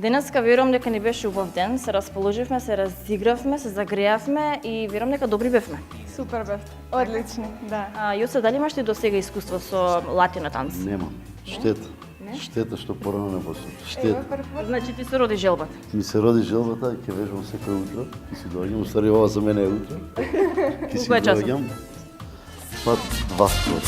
Денеска верувам дека ни беше убав ден, се расположивме, се разигравме, се загреавме и верувам дека добри бевме. Супер бевте. Одлични, да. Јоце, дали имаш ти до сега искуство со латино танц? Немам. Штета. Штета што порано не почнав. Штета. Значи ти се роди желбата. Ми се роди желбата, ќе вежбам секој утро, ќе си доаѓам, устари ова за мене е утро. Ќе си Кој е часот? доаѓам. Па 2 скоро.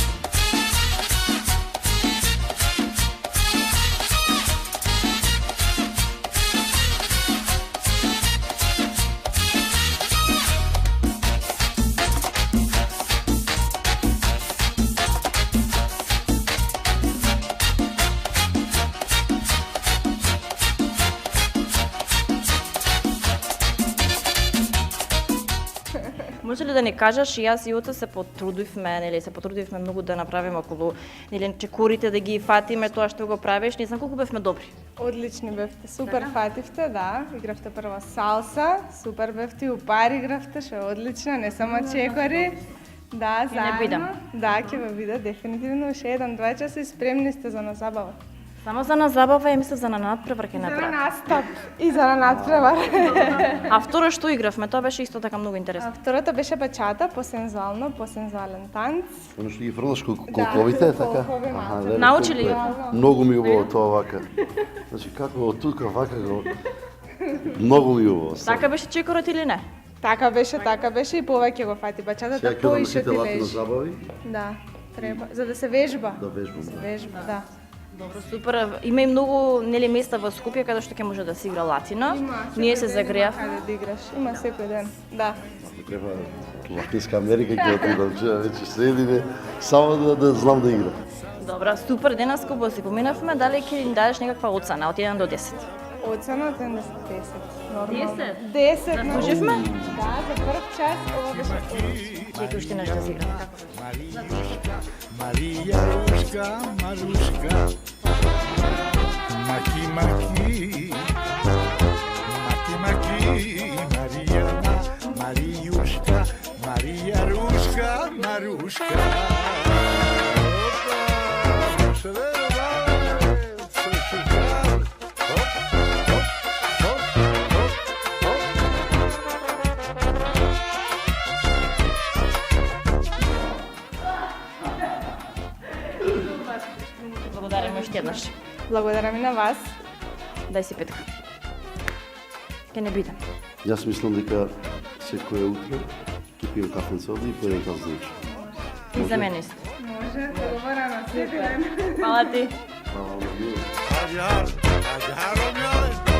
Може ли да ни кажеш, и јас и Јоце се потрудивме, нели, се потрудивме многу да направиме околу, нели, чекорите да ги фатиме, тоа што го правиш, не знам колку бевме добри. Одлични бевте. Супер фативте, да. Игравте прва салса, супер бевте, упар игравте, што е одлично, не само чекори. Да, не заедно. бидам. Да, ќе ве видам дефинитивно уште 1-2 часа и спремни сте за на забава. Само за на забава и мислев за на надпревар ќе За на направи. настап и за на надпревар. А второ што игравме, тоа беше исто така многу А интересно. второто беше бачата, по-сензуално, по-сензуален танц. Оно што ги фрлаш колковите, така? колкови малце. леле, Научили колко е. Многу ми убаво тоа вака. Значи како од тука вака го многу ми убаво. Така беше чекорот или не? Така беше и повеќе го фати бачатата, Сега ќе да поише носите ти латино лежи. забави, Да, треба, за да се вежба. да вежбам. Да. Вежба, да. Добро, супер. Има и многу нели места во Скопје каде што ќе може да се игра латино. Ние се загреавме. Каде да играш? Има секој ден. Да. Ако треба Латинска Америка ќе отидам, че веќе седиме само да знам да играм. Добра, супер. Денес кога си поминавме, дали ќе ни дадеш некаква оцена од 1 до 10? Оценот е на 10. Нормално. 10? 10. Заслуживме? Да, за прв час ова беше одлично. Чекай уште нешто да си играме. Maria Ruska, Maruska, Maki Maki, Maki Maki, Mariana, Mariuszka, Maria Ruska, Maruszka. Opa, proszę wybrać, coś szukamy. Hop, hop, hop, hop, hop. Благодарам уште еднаш. Благодарам и на вас. Дај си петка. Ќе не бидам. Јас мислам дека секое утро ќе пием кафенце овде и поедем кафе за вечер. И за мене исто. Може, договорено, секој ден. Фала ти. Хвала на Hadi har, hadi har om jag